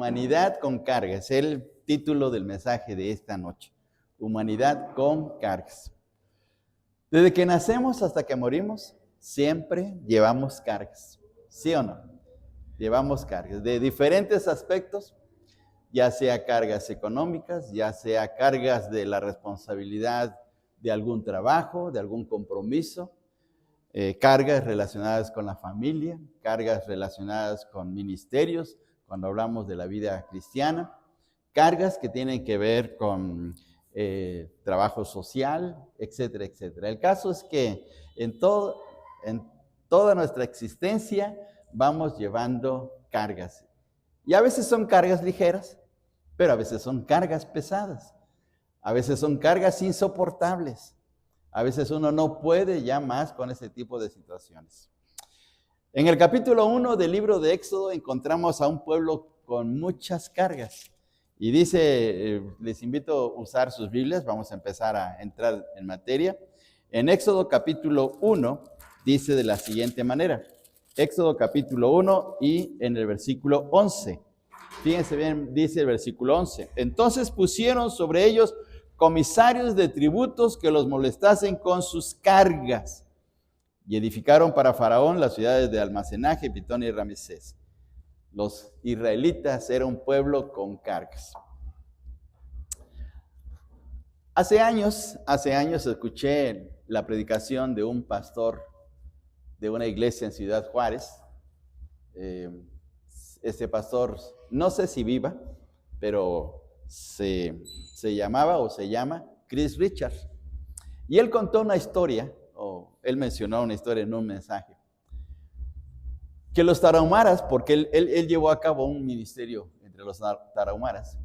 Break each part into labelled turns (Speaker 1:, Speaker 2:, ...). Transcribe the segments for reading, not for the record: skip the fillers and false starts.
Speaker 1: Humanidad con cargas, es el título del mensaje de esta noche. Humanidad con cargas. Desde que nacemos hasta que morimos, siempre llevamos cargas. ¿Sí o no? Llevamos cargas de diferentes aspectos, ya sea cargas económicas, ya sea cargas de la responsabilidad de algún trabajo, de algún compromiso, cargas relacionadas con la familia, cargas relacionadas con ministerios, cuando hablamos de la vida cristiana, cargas que tienen que ver con trabajo social, etcétera, etcétera. El caso es que en toda nuestra existencia vamos llevando cargas. Y a veces son cargas ligeras, pero a veces son cargas pesadas. A veces son cargas insoportables. A veces uno no puede ya más con ese tipo de situaciones. En el capítulo 1 del libro de Éxodo encontramos a un pueblo con muchas cargas. Y dice, les invito a usar sus Biblias, vamos a empezar a entrar en materia. En Éxodo capítulo 1 dice de la siguiente manera. Éxodo capítulo 1 y en el versículo 11. Fíjense bien, dice el versículo 11. Entonces pusieron sobre ellos comisarios de tributos que los molestasen con sus cargas. Y edificaron para Faraón las ciudades de almacenaje, Pitón y Ramsés. Los israelitas eran un pueblo con cargas. Hace años escuché la predicación de un pastor de una iglesia en Ciudad Juárez. Este pastor, no sé si viva, pero se llamaba o se llama Chris Richards. Y él contó una historia, o él mencionó una historia en un mensaje, que los tarahumaras, porque él llevó a cabo un ministerio entre los tarahumaras,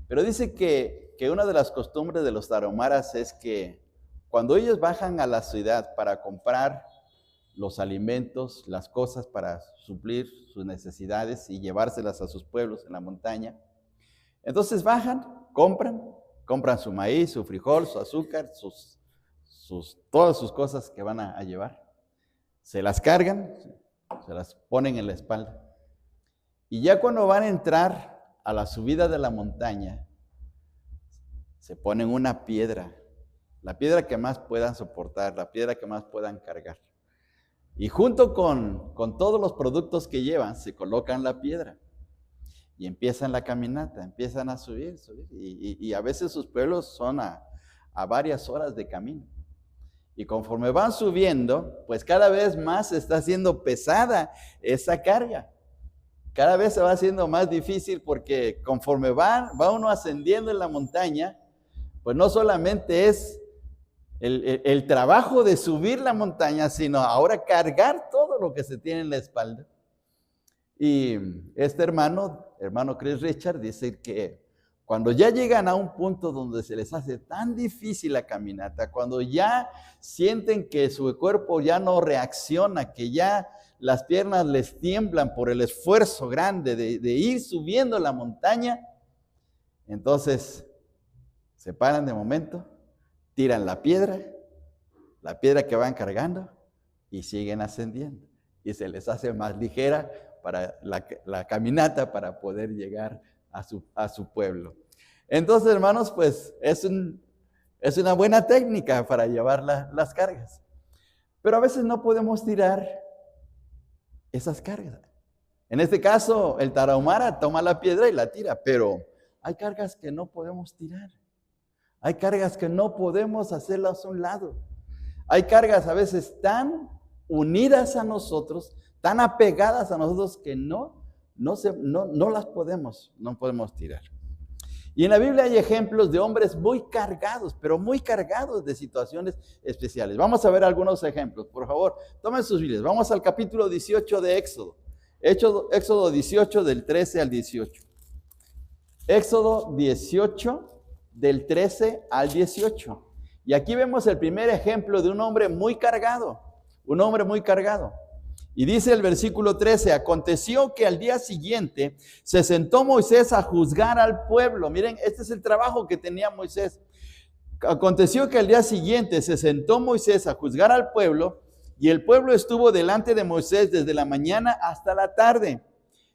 Speaker 1: pero dice que una de las costumbres de los tarahumaras es que cuando ellos bajan a la ciudad para comprar los alimentos, las cosas para suplir sus necesidades y llevárselas a sus pueblos en la montaña, entonces bajan, compran su maíz, su frijol, su azúcar, todas sus cosas que van a llevar, se las cargan, se las ponen en la espalda. Y ya cuando van a entrar a la subida de la montaña, se ponen una piedra, la piedra que más puedan soportar, la piedra que más puedan cargar. Y junto con todos los productos que llevan, se colocan la piedra. Y empiezan la caminata, empiezan a subir. Y a veces sus pueblos son a varias horas de camino. Y conforme van subiendo, pues cada vez más se está haciendo pesada esa carga. Cada vez se va haciendo más difícil porque conforme va uno ascendiendo en la montaña, pues no solamente es el trabajo de subir la montaña, sino ahora cargar todo lo que se tiene en la espalda. Y este hermano Chris Richard, dice que cuando ya llegan a un punto donde se les hace tan difícil la caminata, cuando ya sienten que su cuerpo ya no reacciona, que ya las piernas les tiemblan por el esfuerzo grande de ir subiendo la montaña, entonces se paran de momento, tiran la piedra que van cargando y siguen ascendiendo. Y se les hace más ligera para la caminata para poder llegar a su pueblo. Entonces, hermanos, pues es una buena técnica para llevar las cargas. Pero a veces no podemos tirar esas cargas. En este caso, el tarahumara toma la piedra y la tira, pero hay cargas que no podemos tirar. Hay cargas que no podemos hacerlas a un lado. Hay cargas a veces tan unidas a nosotros, tan apegadas a nosotros que no las podemos tirar. Y en la Biblia hay ejemplos de hombres muy cargados, pero muy cargados de situaciones especiales. Vamos a ver algunos ejemplos, por favor, tomen sus Biblias. Vamos al capítulo 18 de Éxodo. Éxodo 18 del 13 al 18. Éxodo 18 del 13 al 18. Y aquí vemos el primer ejemplo de un hombre muy cargado, Y dice el versículo 13, aconteció que al día siguiente se sentó Moisés a juzgar al pueblo. Miren, este es el trabajo que tenía Moisés. Aconteció que al día siguiente se sentó Moisés a juzgar al pueblo, y el pueblo estuvo delante de Moisés desde la mañana hasta la tarde.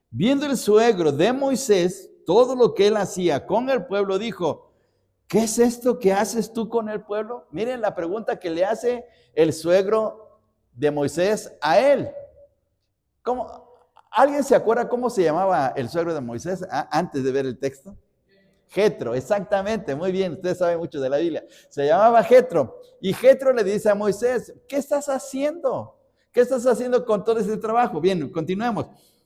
Speaker 1: Viendo el suegro de Moisés todo lo que él hacía con el pueblo, dijo: ¿qué es esto que haces tú con el pueblo? Miren la pregunta que le hace el suegro de Moisés a él. ¿Alguien se acuerda cómo se llamaba el suegro de Moisés antes de ver el texto? Jetro, exactamente, muy bien, ustedes saben mucho de la Biblia. Se llamaba Jetro. Y Jetro le dice a Moisés: ¿qué estás haciendo? ¿Qué estás haciendo con todo ese trabajo? Bien, continuemos.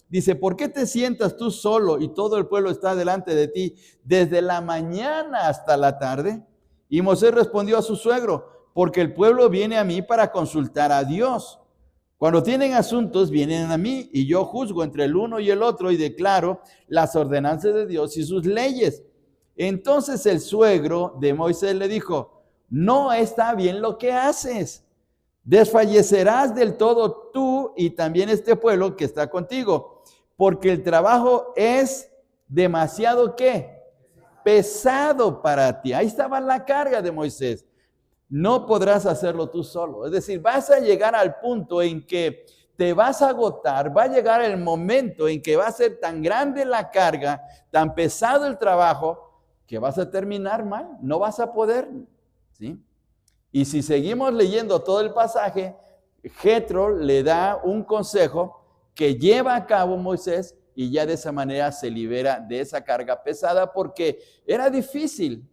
Speaker 1: Dice: ¿por qué te sientas tú solo y todo el pueblo está delante de ti desde la mañana hasta la tarde? Y Moisés respondió a su suegro: porque el pueblo viene a mí para consultar a Dios. Cuando tienen asuntos, vienen a mí y yo juzgo entre el uno y el otro y declaro las ordenanzas de Dios y sus leyes. Entonces el suegro de Moisés le dijo: no está bien lo que haces. Desfallecerás del todo tú y también este pueblo que está contigo, porque el trabajo es demasiado, ¿qué? Pesado para ti. Ahí estaba la carga de Moisés. No podrás hacerlo tú solo. Es decir, vas a llegar al punto en que te vas a agotar, va a llegar el momento en que va a ser tan grande la carga, tan pesado el trabajo, que vas a terminar mal, no vas a poder, ¿sí? Y si seguimos leyendo todo el pasaje, Jetro le da un consejo que lleva a cabo Moisés y ya de esa manera se libera de esa carga pesada, porque era difícil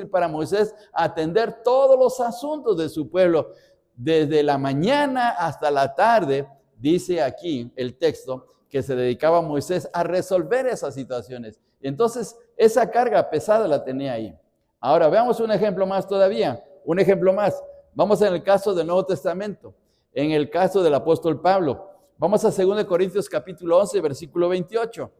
Speaker 1: para Moisés atender todos los asuntos de su pueblo, desde la mañana hasta la tarde. Dice aquí el texto que se dedicaba Moisés a resolver esas situaciones. Entonces, esa carga pesada la tenía ahí. Ahora, veamos un ejemplo más todavía. Un ejemplo más. Vamos en el caso del Nuevo Testamento. En el caso del apóstol Pablo. Vamos a 2 Corintios capítulo 11, versículo 28.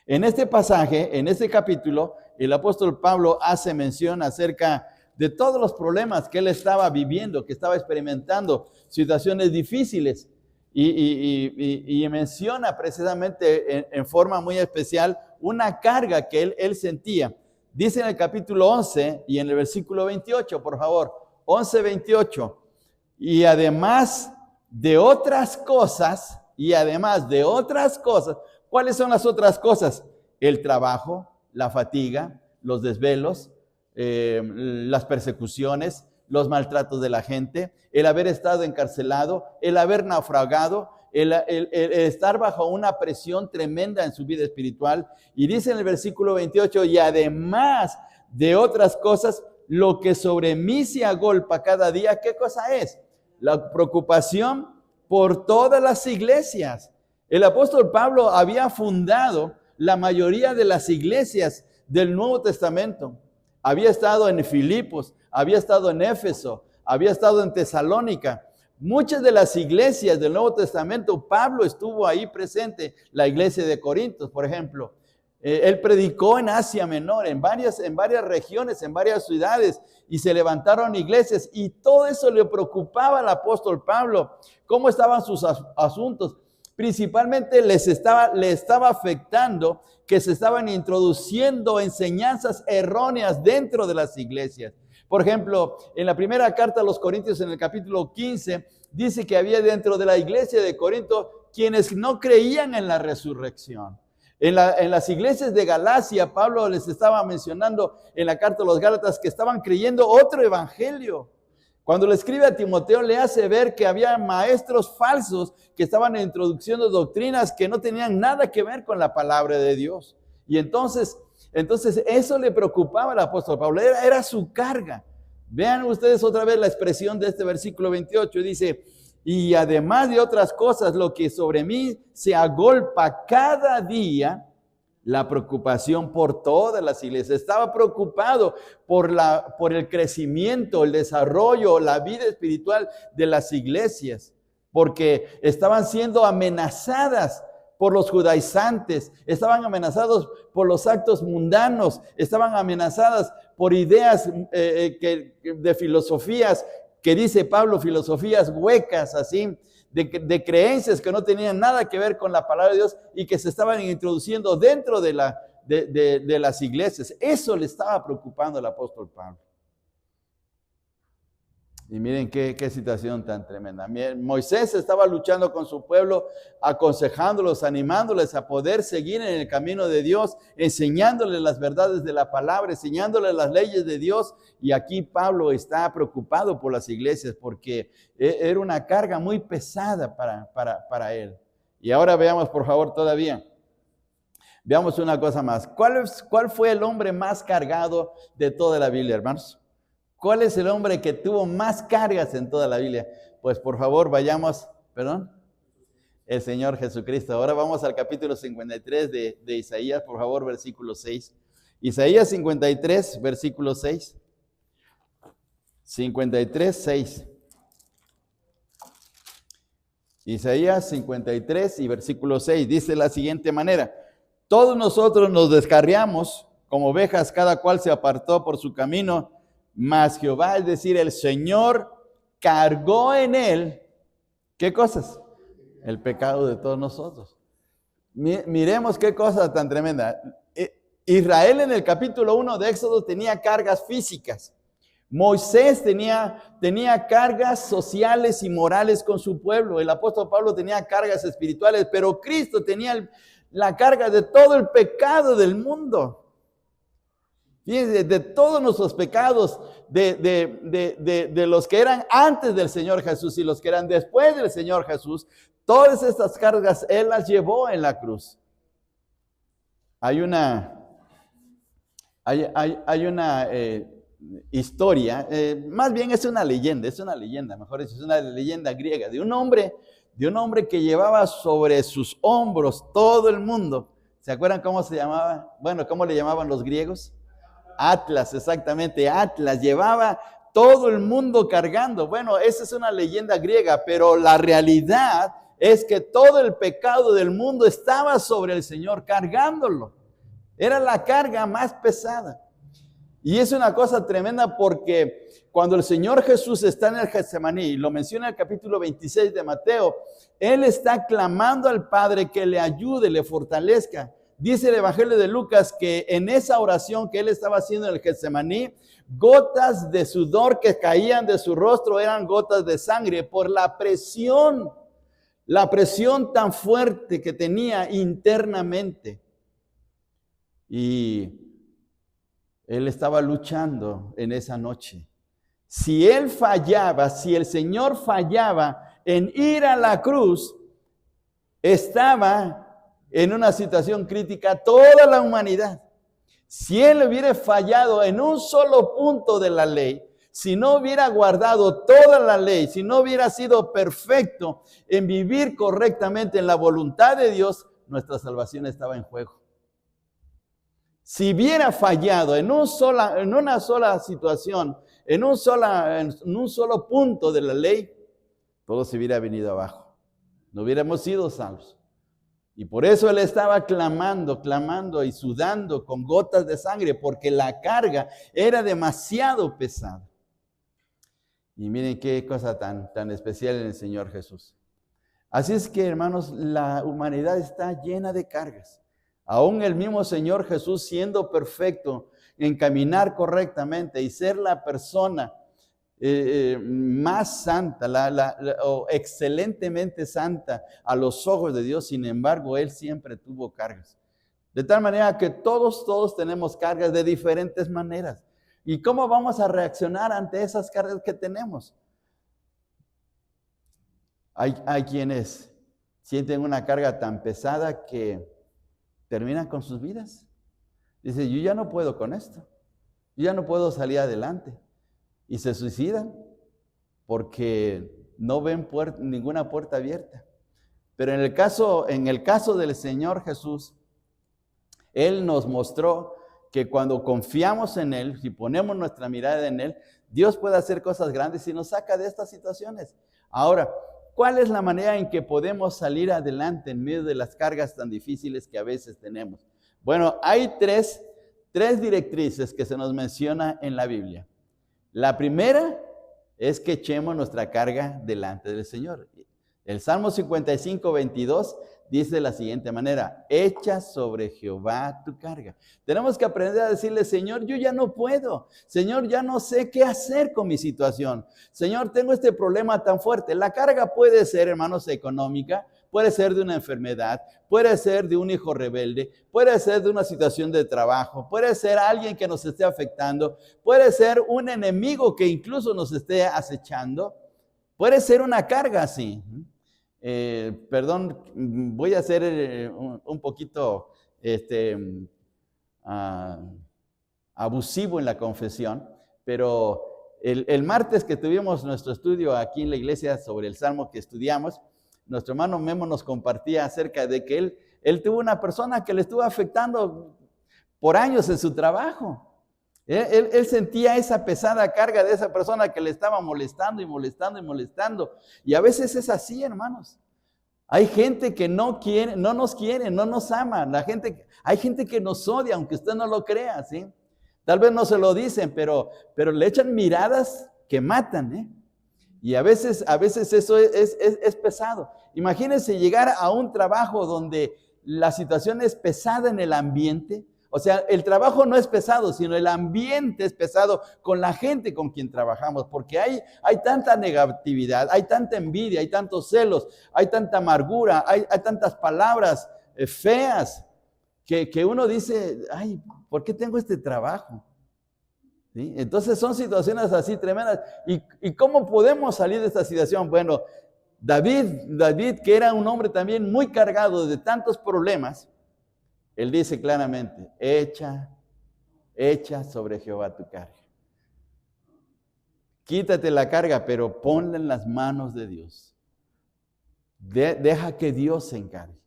Speaker 1: En este pasaje, en este capítulo, el apóstol Pablo hace mención acerca de todos los problemas que él estaba viviendo, que estaba experimentando, situaciones difíciles. Y menciona precisamente en forma muy especial una carga que él sentía. Dice en el capítulo 11 y en el versículo 28, por favor, 11, 28. Y además de otras cosas, ¿cuáles son las otras cosas? El trabajo, la fatiga, los desvelos, las persecuciones, los maltratos de la gente, el haber estado encarcelado, el haber naufragado, el estar bajo una presión tremenda en su vida espiritual. Y dice en el versículo 28, y además de otras cosas, lo que sobre mí se agolpa cada día, ¿qué cosa es? La preocupación por todas las iglesias. El apóstol Pablo había fundado la mayoría de las iglesias del Nuevo Testamento. Había estado en Filipos, había estado en Éfeso, había estado en Tesalónica. Muchas de las iglesias del Nuevo Testamento, Pablo estuvo ahí presente. La iglesia de Corintios, por ejemplo. Él predicó en Asia Menor, en varias regiones, en varias ciudades, y se levantaron iglesias, y todo eso le preocupaba al apóstol Pablo. ¿Cómo estaban sus asuntos? Principalmente le estaba afectando que se estaban introduciendo enseñanzas erróneas dentro de las iglesias. Por ejemplo, en la primera carta a los Corintios, en el capítulo 15, dice que había dentro de la iglesia de Corinto quienes no creían en la resurrección. En las iglesias de Galacia, Pablo les estaba mencionando en la carta a los Gálatas que estaban creyendo otro evangelio. Cuando le escribe a Timoteo, le hace ver que había maestros falsos que estaban introduciendo doctrinas que no tenían nada que ver con la palabra de Dios. Y entonces eso le preocupaba al apóstol Pablo, era su carga. Vean ustedes otra vez la expresión de este versículo 28, dice: y además de otras cosas, lo que sobre mí se agolpa cada día, la preocupación por todas las iglesias. Estaba preocupado por el crecimiento, el desarrollo, la vida espiritual de las iglesias, porque estaban siendo amenazadas por los judaizantes, estaban amenazados por los actos mundanos, estaban amenazadas por ideas de filosofías, que dice Pablo, filosofías huecas, así, de creencias que no tenían nada que ver con la palabra de Dios y que se estaban introduciendo dentro de las iglesias. Eso le estaba preocupando al apóstol Pablo. Y miren qué situación tan tremenda. Moisés estaba luchando con su pueblo, aconsejándolos, animándoles a poder seguir en el camino de Dios, enseñándoles las verdades de la palabra, enseñándoles las leyes de Dios. Y aquí Pablo está preocupado por las iglesias porque era una carga muy pesada para él. Y ahora veamos, por favor, todavía. Veamos una cosa más. ¿Cuál fue el hombre más cargado de toda la Biblia, hermanos? ¿Cuál es el hombre que tuvo más cargas en toda la Biblia? Pues por favor vayamos, ¿perdón? El Señor Jesucristo. Ahora vamos al capítulo 53 de Isaías, por favor, versículo 6. Isaías 53, versículo 6. 53, 6. Isaías 53 y versículo 6 dice de la siguiente manera: todos nosotros nos descarriamos como ovejas, cada cual se apartó por su camino, mas Jehová, es decir, el Señor, cargó en él, ¿qué cosas? El pecado de todos nosotros. Miremos qué cosa tan tremenda. Israel en el capítulo 1 de Éxodo tenía cargas físicas. Moisés tenía cargas sociales y morales con su pueblo. El apóstol Pablo tenía cargas espirituales, pero Cristo tenía la carga de todo el pecado del mundo. Fíjense, de todos nuestros pecados, de los que eran antes del Señor Jesús y los que eran después del Señor Jesús, todas estas cargas Él las llevó en la cruz. Hay una historia, más bien es una leyenda, mejor dicho, es una leyenda griega de un hombre que llevaba sobre sus hombros todo el mundo. ¿Se acuerdan cómo se llamaba? Bueno, ¿cómo le llamaban los griegos? Atlas, exactamente, Atlas, llevaba todo el mundo cargando. Bueno, esa es una leyenda griega, pero la realidad es que todo el pecado del mundo estaba sobre el Señor cargándolo. Era la carga más pesada. Y es una cosa tremenda porque cuando el Señor Jesús está en el Getsemaní, lo menciona en el capítulo 26 de Mateo, Él está clamando al Padre que le ayude, le fortalezca. Dice el Evangelio de Lucas que en esa oración que Él estaba haciendo en el Getsemaní, gotas de sudor que caían de su rostro eran gotas de sangre por la presión tan fuerte que tenía internamente. Y Él estaba luchando en esa noche. Si Él fallaba, si el Señor fallaba en ir a la cruz, estaba en una situación crítica toda la humanidad. Si Él hubiera fallado en un solo punto de la ley, si no hubiera guardado toda la ley, si no hubiera sido perfecto en vivir correctamente en la voluntad de Dios, nuestra salvación estaba en juego. Si hubiera fallado en una sola situación, en un solo punto de la ley, todo se hubiera venido abajo. No hubiéramos sido salvos. Y por eso Él estaba clamando y sudando con gotas de sangre, porque la carga era demasiado pesada. Y miren qué cosa tan especial en el Señor Jesús. Así es que, hermanos, la humanidad está llena de cargas. Aún el mismo Señor Jesús, siendo perfecto en caminar correctamente y ser la persona más santa, o excelentemente santa a los ojos de Dios, sin embargo, Él siempre tuvo cargas. De tal manera que todos tenemos cargas de diferentes maneras. ¿Y cómo vamos a reaccionar ante esas cargas que tenemos? Hay quienes sienten una carga tan pesada que terminan con sus vidas. Dice, yo ya no puedo con esto. Yo ya no puedo salir adelante. Y se suicidan porque no ven ninguna puerta abierta. Pero en el caso del Señor Jesús, Él nos mostró que cuando confiamos en Él, si ponemos nuestra mirada en Él, Dios puede hacer cosas grandes y nos saca de estas situaciones. Ahora, ¿cuál es la manera en que podemos salir adelante en medio de las cargas tan difíciles que a veces tenemos? Bueno, hay tres directrices que se nos menciona en la Biblia. La primera es que echemos nuestra carga delante del Señor. El Salmo 55, 22 dice de la siguiente manera: echa sobre Jehová tu carga. Tenemos que aprender a decirle: Señor, yo ya no puedo. Señor, ya no sé qué hacer con mi situación. Señor, tengo este problema tan fuerte. La carga puede ser, hermanos, económica, puede ser de una enfermedad, puede ser de un hijo rebelde, puede ser de una situación de trabajo, puede ser alguien que nos esté afectando, puede ser un enemigo que incluso nos esté acechando, puede ser una carga así. Perdón, voy a ser un poquito abusivo en la confesión, pero el martes que tuvimos nuestro estudio aquí en la iglesia sobre el Salmo que estudiamos, nuestro hermano Memo nos compartía acerca de que él tuvo una persona que le estuvo afectando por años en su trabajo. Él sentía esa pesada carga de esa persona que le estaba molestando y molestando y molestando. Y a veces es así, hermanos. Hay gente que no quiere, no nos quiere, no nos ama. Hay gente que nos odia, aunque usted no lo crea, ¿sí? Tal vez no se lo dicen, pero le echan miradas que matan, ¿eh? Y a veces eso es pesado. Imagínense llegar a un trabajo donde la situación es pesada en el ambiente. O sea, el trabajo no es pesado, sino el ambiente es pesado con la gente con quien trabajamos, porque hay tanta negatividad, hay tanta envidia, hay tantos celos, hay tanta amargura, hay tantas palabras feas, que uno dice: ay, ¿por qué tengo este trabajo? ¿Sí? Entonces son situaciones así tremendas. ¿Y cómo podemos salir de esta situación? Bueno, David, que era un hombre también muy cargado de tantos problemas, él dice claramente: echa sobre Jehová tu carga. Quítate la carga, pero ponla en las manos de Dios. Deja que Dios se encargue.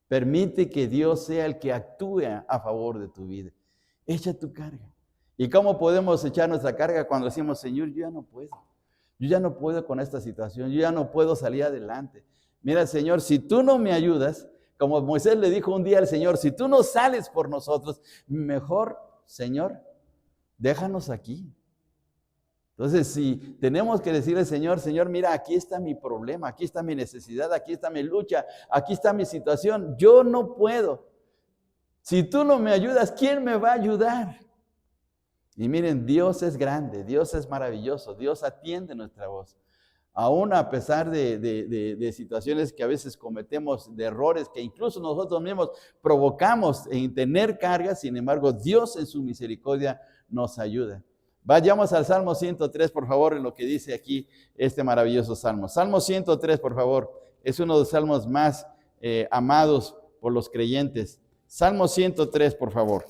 Speaker 1: Permite que Dios sea el que actúe a favor de tu vida. Echa tu carga. ¿Y cómo podemos echar nuestra carga cuando decimos: Señor, yo ya no puedo? Yo ya no puedo con esta situación. Yo ya no puedo salir adelante. Mira, Señor, si tú no me ayudas, como Moisés le dijo un día al Señor: si tú no sales por nosotros, mejor, Señor, déjanos aquí. Entonces, si tenemos que decirle: Señor, mira, aquí está mi problema, aquí está mi necesidad, aquí está mi lucha, aquí está mi situación, yo no puedo. Si tú no me ayudas, ¿quién me va a ayudar? Y miren, Dios es grande, Dios es maravilloso, Dios atiende nuestra voz. Aún a pesar de situaciones que a veces cometemos, de errores que incluso nosotros mismos provocamos en tener cargas, sin embargo, Dios en su misericordia nos ayuda. Vayamos al Salmo 103, por favor, en lo que dice aquí este maravilloso Salmo. Salmo 103, por favor, es uno de los salmos más amados por los creyentes. Salmo 103, por favor.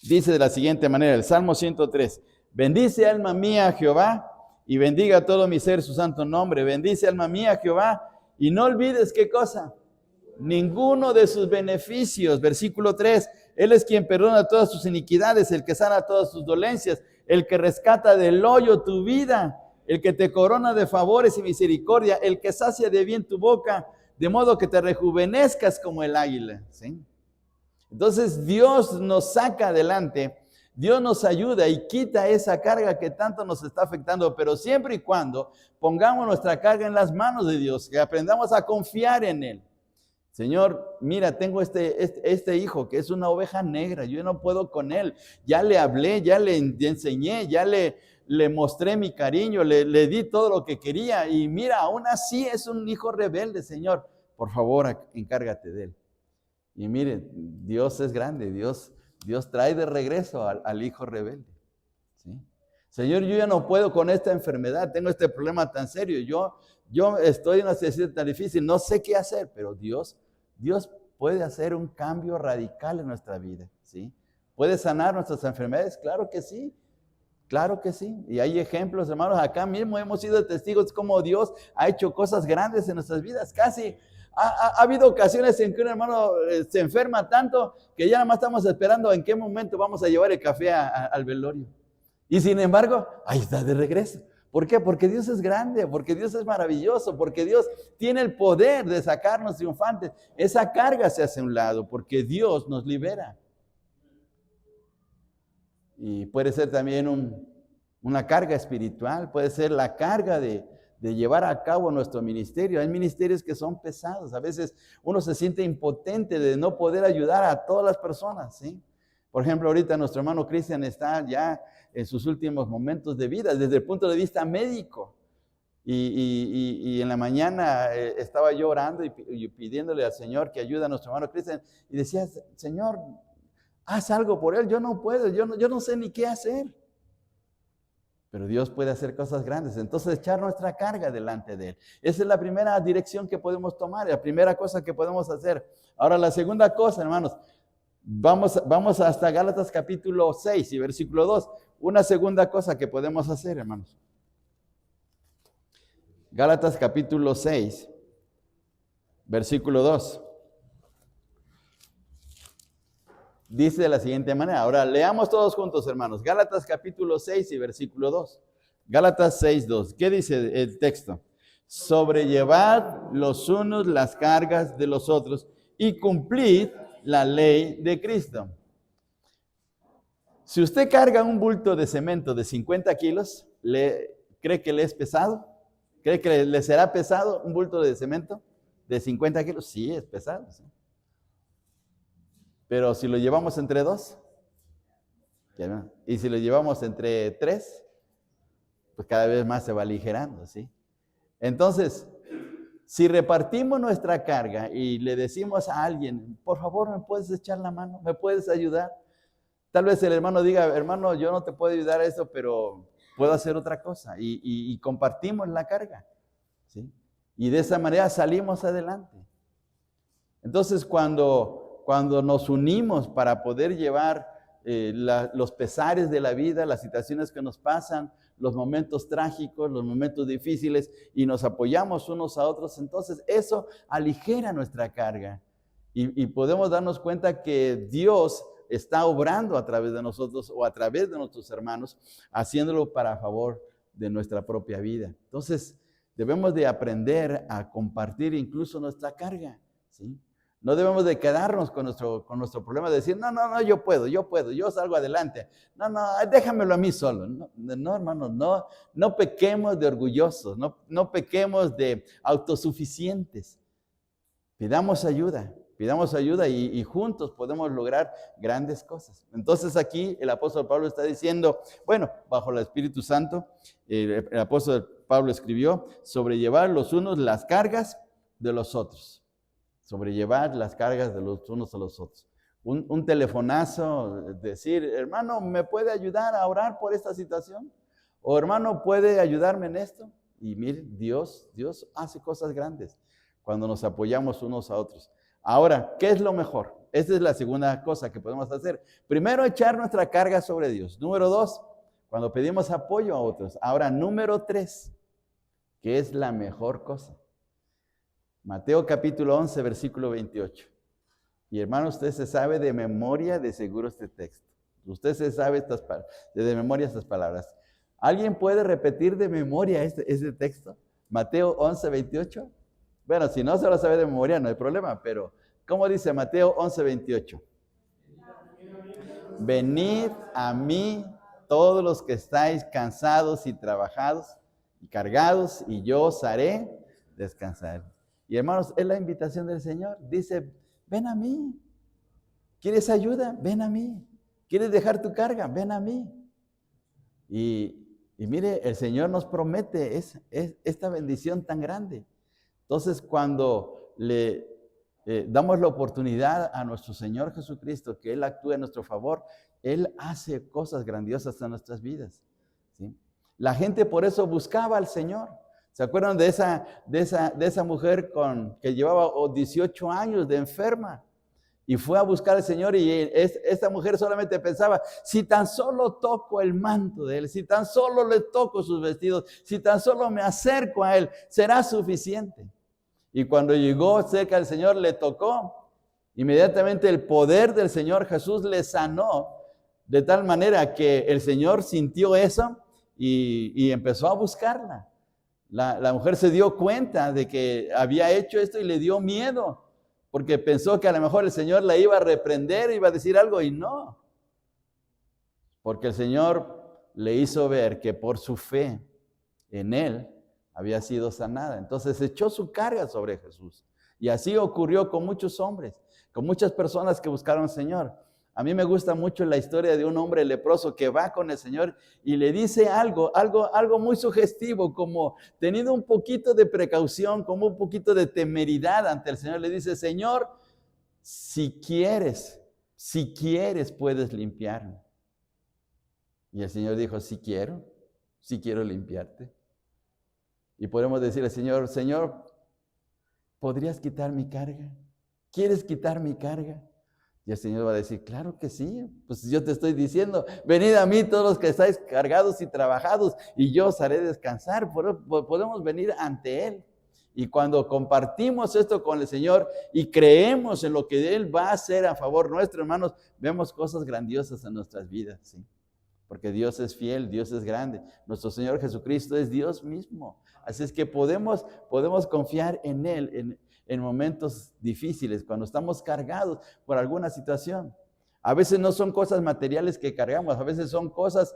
Speaker 1: Dice de la siguiente manera, el Salmo 103: bendice alma mía a Jehová, y bendiga todo mi ser su santo nombre. Bendice alma mía a Jehová, y no olvides, ¿qué cosa? Ninguno de sus beneficios. Versículo 3, Él es quien perdona todas tus iniquidades, el que sana todas tus dolencias, el que rescata del hoyo tu vida, el que te corona de favores y misericordia, el que sacia de bien tu boca, de modo que te rejuvenezcas como el águila. ¿Sí? Entonces Dios nos saca adelante, Dios nos ayuda y quita esa carga que tanto nos está afectando, pero siempre y cuando pongamos nuestra carga en las manos de Dios, que aprendamos a confiar en Él. Señor, mira, tengo este hijo que es una oveja negra, yo no puedo con él. Ya le hablé, ya le enseñé, ya le mostré mi cariño, le di todo lo que quería y mira, aún así es un hijo rebelde, Señor. Por favor, encárgate de él. Y miren, Dios es grande, Dios trae de regreso al hijo rebelde. ¿Sí? Señor, yo ya no puedo con esta enfermedad, tengo este problema tan serio, yo estoy en una situación tan difícil, no sé qué hacer, pero Dios puede hacer un cambio radical en nuestra vida. ¿Sí? ¿Puede sanar nuestras enfermedades? Claro que sí. Claro que sí, y hay ejemplos, hermanos, acá mismo hemos sido testigos de cómo Dios ha hecho cosas grandes en nuestras vidas. Casi ha habido ocasiones en que un hermano se enferma tanto que ya nada más estamos esperando en qué momento vamos a llevar el café al velorio. Y sin embargo, ahí está de regreso. ¿Por qué? Porque Dios es grande, porque Dios es maravilloso, porque Dios tiene el poder de sacarnos triunfantes. Esa carga se hace a un lado, porque Dios nos libera. Y puede ser también una carga espiritual, puede ser la carga de de llevar a cabo nuestro ministerio. Hay ministerios que son pesados. A veces uno se siente impotente de no poder ayudar a todas las personas, ¿sí? Por ejemplo, ahorita nuestro hermano Cristian está ya en sus últimos momentos de vida, desde el punto de vista médico. Y en la mañana estaba yo orando y pidiéndole al Señor que ayude a nuestro hermano Cristian. Y decía, Señor, haz algo por él. Yo no puedo, yo no sé ni qué hacer. Pero Dios puede hacer cosas grandes. Entonces, echar nuestra carga delante de Él. Esa es la primera dirección que podemos tomar, la primera cosa que podemos hacer. Ahora, la segunda cosa, hermanos, vamos hasta Gálatas capítulo 6 y versículo 2. Una segunda cosa que podemos hacer, hermanos. Gálatas capítulo 6, versículo 2. Dice de la siguiente manera. Ahora leamos todos juntos, hermanos. Gálatas capítulo 6 y versículo 2. Gálatas 6, 2. ¿Qué dice el texto? Sobrellevad los unos las cargas de los otros y cumplid la ley de Cristo. Si usted carga un bulto de cemento de 50 kilos, ¿cree que le es pesado? ¿Cree que le será pesado un bulto de cemento de 50 kilos? Sí, es pesado. ¿Sí? Pero si lo llevamos entre dos, y si lo llevamos entre tres, pues cada vez más se va aligerando, ¿sí? Entonces, si repartimos nuestra carga y le decimos a alguien, por favor, ¿me puedes echar la mano? ¿Me puedes ayudar? Tal vez el hermano diga, hermano, yo no te puedo ayudar a eso, pero puedo hacer otra cosa. Y compartimos la carga, ¿sí? Y de esa manera salimos adelante. Entonces, cuando nos unimos para poder llevar los pesares de la vida, las situaciones que nos pasan, los momentos trágicos, los momentos difíciles, y nos apoyamos unos a otros, entonces eso aligera nuestra carga. Y podemos darnos cuenta que Dios está obrando a través de nosotros o a través de nuestros hermanos, haciéndolo para favor de nuestra propia vida. Entonces, debemos de aprender a compartir incluso nuestra carga, ¿sí? No debemos de quedarnos con nuestro problema, de decir, no, yo puedo, yo salgo adelante. No, déjamelo a mí solo. No, hermanos, no pequemos de orgullosos, no pequemos de autosuficientes. Pidamos ayuda y juntos podemos lograr grandes cosas. Entonces aquí el apóstol Pablo está diciendo, bueno, bajo el Espíritu Santo, el apóstol Pablo escribió, sobrellevar los unos las cargas de los otros. Sobrellevar las cargas de los unos a los otros. Un telefonazo, decir, hermano, ¿me puede ayudar a orar por esta situación? O hermano, ¿puede ayudarme en esto? Y mire, Dios hace cosas grandes cuando nos apoyamos unos a otros. Ahora, ¿qué es lo mejor? Esta es la segunda cosa que podemos hacer. Primero, echar nuestra carga sobre Dios. Número 2, cuando pedimos apoyo a otros. Ahora, número 3, ¿qué es la mejor cosa? Mateo capítulo 11, versículo 28. Y hermano, usted se sabe de memoria de seguro este texto. Usted se sabe de memoria estas palabras. ¿Alguien puede repetir de memoria este texto? Mateo 11, 28. Bueno, si no se lo sabe de memoria, no hay problema, pero ¿cómo dice Mateo 11, 28? Venid a mí todos los que estáis cansados y trabajados y cargados, y yo os haré descansar. Y hermanos, es la invitación del Señor. Dice, ven a mí. ¿Quieres ayuda? Ven a mí. ¿Quieres dejar tu carga? Ven a mí. Y mire, el Señor nos promete esta bendición tan grande. Entonces, cuando le damos la oportunidad a nuestro Señor Jesucristo, que Él actúe en nuestro favor, Él hace cosas grandiosas en nuestras vidas, ¿sí? La gente por eso buscaba al Señor. ¿Se acuerdan de esa mujer que llevaba 18 años de enferma? Y fue a buscar al Señor y esta mujer solamente pensaba, si tan solo toco el manto de Él, si tan solo le toco sus vestidos, si tan solo me acerco a Él, será suficiente. Y cuando llegó cerca del Señor, le tocó. Inmediatamente el poder del Señor Jesús le sanó, de tal manera que el Señor sintió eso y empezó a buscarla. La mujer se dio cuenta de que había hecho esto y le dio miedo, porque pensó que a lo mejor el Señor la iba a reprender, iba a decir algo, y no. Porque el Señor le hizo ver que por su fe en Él había sido sanada. Entonces echó su carga sobre Jesús. Y así ocurrió con muchos hombres, con muchas personas que buscaron al Señor. A mí me gusta mucho la historia de un hombre leproso que va con el Señor y le dice algo muy sugestivo, como teniendo un poquito de precaución, como un poquito de temeridad ante el Señor. Le dice: Señor, si quieres puedes limpiarme. Y el Señor dijo: sí quiero limpiarte. Y podemos decirle: Señor, ¿podrías quitar mi carga? ¿Quieres quitar mi carga? Y el Señor va a decir: claro que sí, pues yo te estoy diciendo, venid a mí todos los que estáis cargados y trabajados, y yo os haré descansar. Podemos venir ante Él. Y cuando compartimos esto con el Señor y creemos en lo que Él va a hacer a favor nuestro, hermanos, vemos cosas grandiosas en nuestras vidas, ¿sí? Porque Dios es fiel, Dios es grande. Nuestro Señor Jesucristo es Dios mismo. Así es que podemos confiar en Él en momentos difíciles, cuando estamos cargados por alguna situación. A veces no son cosas materiales que cargamos, a veces son cosas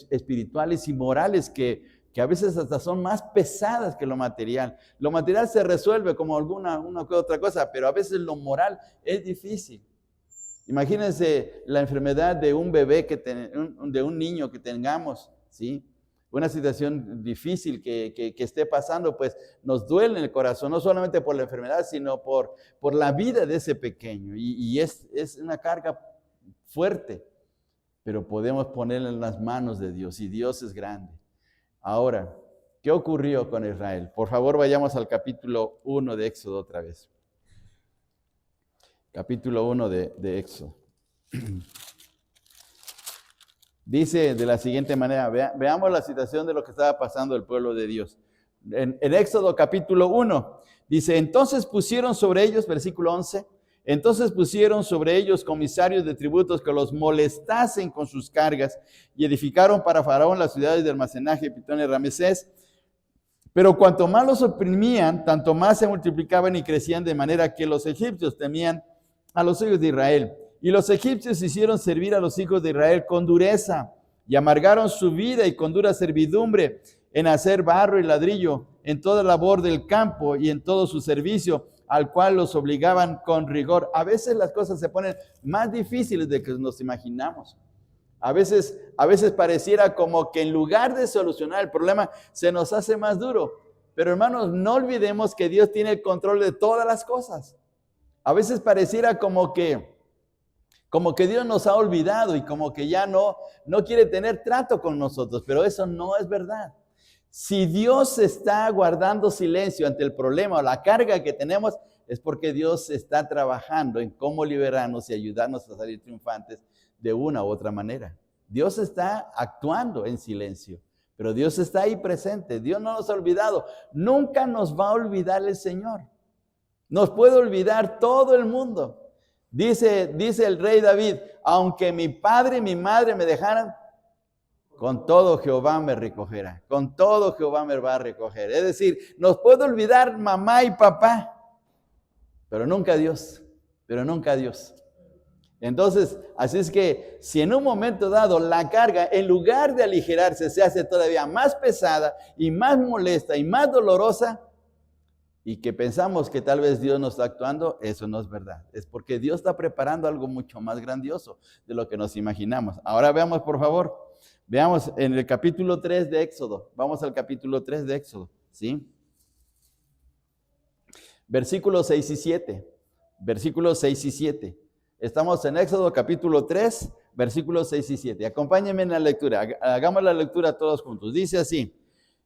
Speaker 1: espirituales y morales que a veces hasta son más pesadas que lo material. Lo material se resuelve como una que otra cosa, pero a veces lo moral es difícil. Imagínense la enfermedad de un bebé, de un niño que tengamos, ¿sí? Una situación difícil que esté pasando, pues nos duele en el corazón, no solamente por la enfermedad, sino por la vida de ese pequeño. Y es una carga fuerte, pero podemos ponerla en las manos de Dios, y Dios es grande. Ahora, ¿qué ocurrió con Israel? Por favor, vayamos al capítulo 1 de Éxodo otra vez. Capítulo 1 de Éxodo. Dice de la siguiente manera, veamos la situación de lo que estaba pasando el pueblo de Dios. En Éxodo capítulo 1, dice: entonces pusieron sobre ellos, versículo 11, entonces pusieron sobre ellos comisarios de tributos que los molestasen con sus cargas, y edificaron para Faraón las ciudades de almacenaje, Pitón y Ramesés. Pero cuanto más los oprimían, tanto más se multiplicaban y crecían, de manera que los egipcios temían a los hijos de Israel. Y los egipcios hicieron servir a los hijos de Israel con dureza, y amargaron su vida y con dura servidumbre en hacer barro y ladrillo, en toda labor del campo y en todo su servicio, al cual los obligaban con rigor. A veces las cosas se ponen más difíciles de que nos imaginamos. A veces pareciera como que en lugar de solucionar el problema, se nos hace más duro. Pero hermanos, no olvidemos que Dios tiene el control de todas las cosas. A veces pareciera como que Dios nos ha olvidado y como que ya no quiere tener trato con nosotros, pero eso no es verdad. Si Dios está guardando silencio ante el problema o la carga que tenemos, es porque Dios está trabajando en cómo liberarnos y ayudarnos a salir triunfantes de una u otra manera. Dios está actuando en silencio, pero Dios está ahí presente. Dios no nos ha olvidado. Nunca nos va a olvidar el Señor. Nos puede olvidar todo el mundo. Dice el rey David: aunque mi padre y mi madre me dejaran, con todo Jehová me recogerá. Con todo Jehová me va a recoger. Es decir, nos puede olvidar mamá y papá, pero nunca Dios. Entonces, así es que si en un momento dado la carga, en lugar de aligerarse, se hace todavía más pesada y más molesta y más dolorosa, y que pensamos que tal vez Dios no está actuando, eso no es verdad. Es porque Dios está preparando algo mucho más grandioso de lo que nos imaginamos. Ahora veamos, por favor, veamos en el capítulo 3 de Éxodo. Vamos al capítulo 3 de Éxodo, ¿sí? Versículos 6 y 7. Versículos 6 y 7. Estamos en Éxodo capítulo 3, versículos 6 y 7. Acompáñenme en la lectura. Hagamos la lectura todos juntos. Dice así: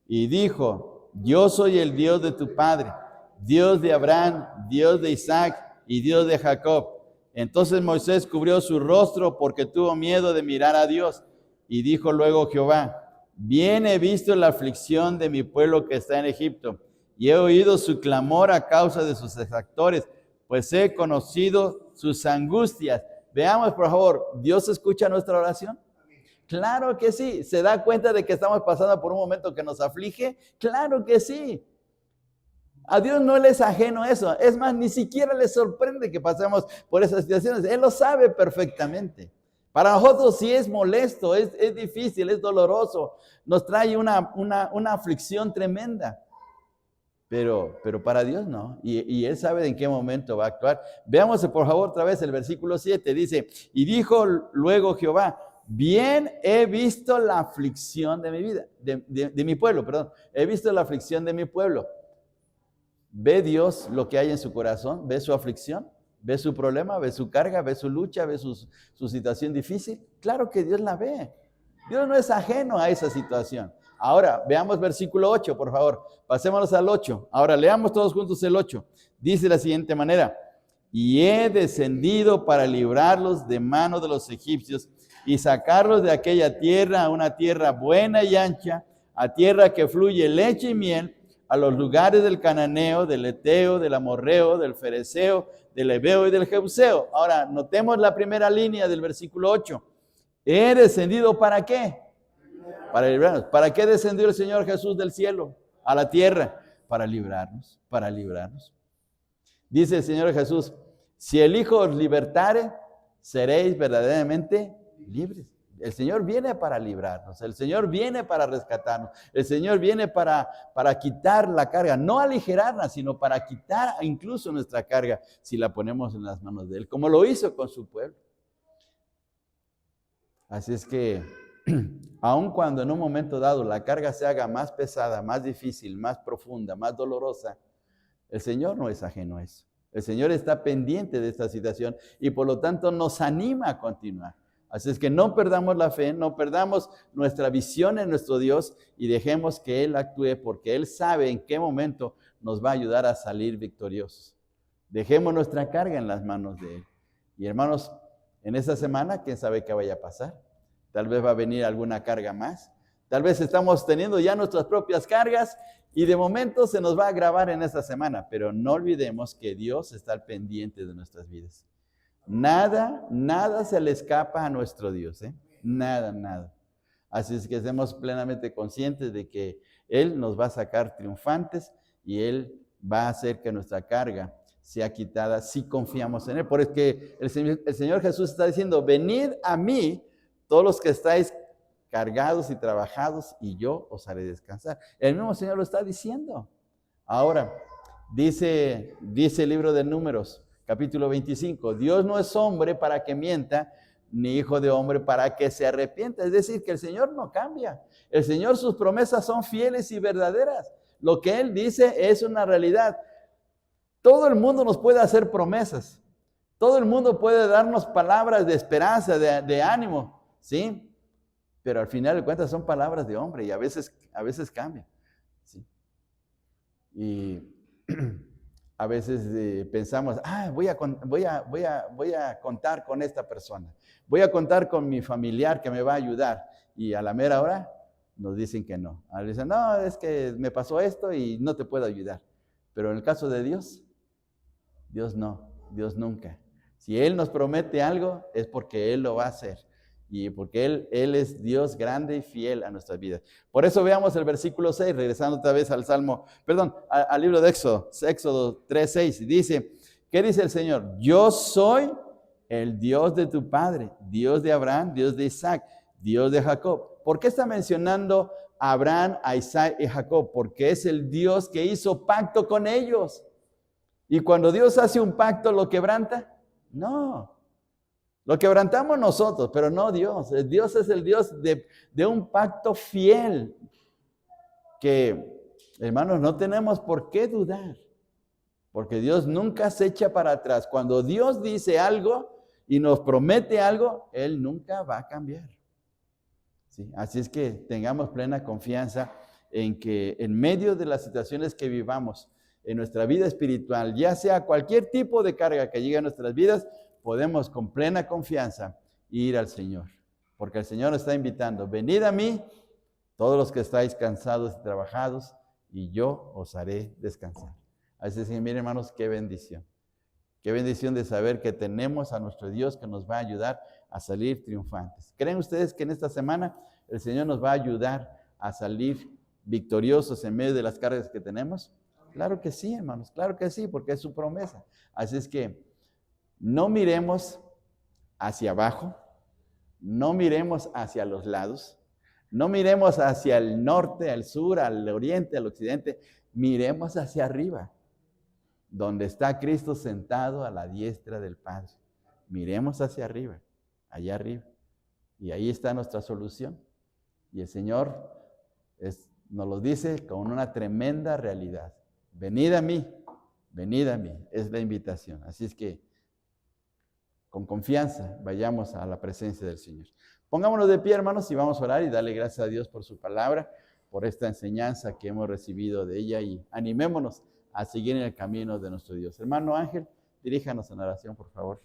Speaker 1: y dijo: yo soy el Dios de tu padre, Dios de Abraham, Dios de Isaac y Dios de Jacob. Entonces Moisés cubrió su rostro porque tuvo miedo de mirar a Dios. Y dijo luego Jehová: bien he visto la aflicción de mi pueblo que está en Egipto, y he oído su clamor a causa de sus exactores, pues he conocido sus angustias. Veamos, por favor, ¿Dios escucha nuestra oración? Claro que sí. ¿Se da cuenta de que estamos pasando por un momento que nos aflige? Claro que sí. A Dios no le es ajeno eso. Es más, ni siquiera le sorprende que pasemos por esas situaciones. Él lo sabe perfectamente. Para nosotros sí es molesto, es difícil, es doloroso, nos trae una aflicción tremenda. Pero para Dios no, y Él sabe en qué momento va a actuar. Veamos por favor otra vez el versículo 7, dice, y dijo luego Jehová, bien he visto la aflicción de mi vida, de mi pueblo, perdón, he visto la aflicción de mi pueblo. ¿Ve Dios lo que hay en su corazón? ¿Ve su aflicción? ¿Ve su problema? ¿Ve su carga? ¿Ve su lucha? ¿Ve su situación difícil? Claro que Dios la ve. Dios no es ajeno a esa situación. Ahora, veamos versículo 8, por favor. Pasémonos al 8. Ahora, leamos todos juntos el 8. Dice de la siguiente manera, y he descendido para librarlos de mano de los egipcios y sacarlos de aquella tierra a una tierra buena y ancha, a tierra que fluye leche y miel, a los lugares del cananeo, del eteo, del amorreo, del fereceo, del heveo y del jebuseo. Ahora, notemos la primera línea del versículo 8. He descendido ¿para qué? Para librarnos. ¿Para qué descendió el Señor Jesús del cielo a la tierra? Para librarnos, para librarnos. Dice el Señor Jesús, si el Hijo os libertare, seréis verdaderamente libres. El Señor viene para librarnos, el Señor viene para rescatarnos, el Señor viene para quitar la carga, no aligerarla, sino para quitar incluso nuestra carga si la ponemos en las manos de Él, como lo hizo con su pueblo. Así es que, aun cuando en un momento dado la carga se haga más pesada, más difícil, más profunda, más dolorosa, el Señor no es ajeno a eso. El Señor está pendiente de esta situación y por lo tanto nos anima a continuar. Así es que no perdamos la fe, no perdamos nuestra visión en nuestro Dios y dejemos que Él actúe porque Él sabe en qué momento nos va a ayudar a salir victoriosos. Dejemos nuestra carga en las manos de Él. Y hermanos, en esta semana, ¿quién sabe qué vaya a pasar? Tal vez va a venir alguna carga más. Tal vez estamos teniendo ya nuestras propias cargas y de momento se nos va a agravar en esta semana. Pero no olvidemos que Dios está al pendiente de nuestras vidas. Nada se le escapa a nuestro Dios, ¿eh? Nada. Así es que estemos plenamente conscientes de que Él nos va a sacar triunfantes y Él va a hacer que nuestra carga sea quitada si confiamos en Él. Porque el Señor Jesús está diciendo, venid a mí todos los que estáis cargados y trabajados y yo os haré descansar. El mismo Señor lo está diciendo. Ahora, dice el libro de Números, capítulo 25, Dios no es hombre para que mienta, ni hijo de hombre para que se arrepienta. Es decir, que el Señor no cambia. El Señor, sus promesas son fieles y verdaderas. Lo que Él dice es una realidad. Todo el mundo nos puede hacer promesas. Todo el mundo puede darnos palabras de esperanza, de ánimo, ¿sí? Pero al final de cuentas son palabras de hombre y a veces cambian, ¿sí? Y a veces pensamos, voy a contar con esta persona, voy a contar con mi familiar que me va a ayudar, y a la mera hora nos dicen que no. Ahora dicen, no, es que me pasó esto y no te puedo ayudar. Pero en el caso de Dios, Dios no, Dios nunca. Si Él nos promete algo, es porque Él lo va a hacer. Y porque Él es Dios grande y fiel a nuestras vidas. Por eso veamos el versículo 6, regresando otra vez al al libro de Éxodo 3:6. Dice, ¿qué dice el Señor? Yo soy el Dios de tu padre, Dios de Abraham, Dios de Isaac, Dios de Jacob. ¿Por qué está mencionando a Abraham, a Isaac y Jacob? Porque es el Dios que hizo pacto con ellos. Y cuando Dios hace un pacto, ¿lo quebranta? No. Lo quebrantamos nosotros, pero no Dios. Dios es el Dios de un pacto fiel que, hermanos, no tenemos por qué dudar, porque Dios nunca se echa para atrás. Cuando Dios dice algo y nos promete algo, Él nunca va a cambiar. ¿Sí? Así es que tengamos plena confianza en que en medio de las situaciones que vivamos en nuestra vida espiritual, ya sea cualquier tipo de carga que llegue a nuestras vidas, podemos con plena confianza ir al Señor, porque el Señor nos está invitando, venid a mí, todos los que estáis cansados y trabajados, y yo os haré descansar. Así es que miren, hermanos, qué bendición de saber que tenemos a nuestro Dios que nos va a ayudar a salir triunfantes. ¿Creen ustedes que en esta semana el Señor nos va a ayudar a salir victoriosos en medio de las cargas que tenemos? Claro que sí, hermanos, claro que sí, porque es su promesa. Así es que no miremos hacia abajo, No miremos hacia los lados, no miremos hacia el norte, al sur, al oriente, al occidente, miremos hacia arriba, donde está Cristo sentado a la diestra del Padre. Miremos hacia arriba, allá arriba. Y ahí está nuestra solución. Y el Señor nos lo dice con una tremenda realidad. Venid a mí, es la invitación. Así es que con confianza vayamos a la presencia del Señor. Pongámonos de pie, hermanos, y vamos a orar y darle gracias a Dios por su palabra, por esta enseñanza que hemos recibido de ella, y animémonos a seguir en el camino de nuestro Dios. Hermano Ángel, diríjanos en oración, por favor.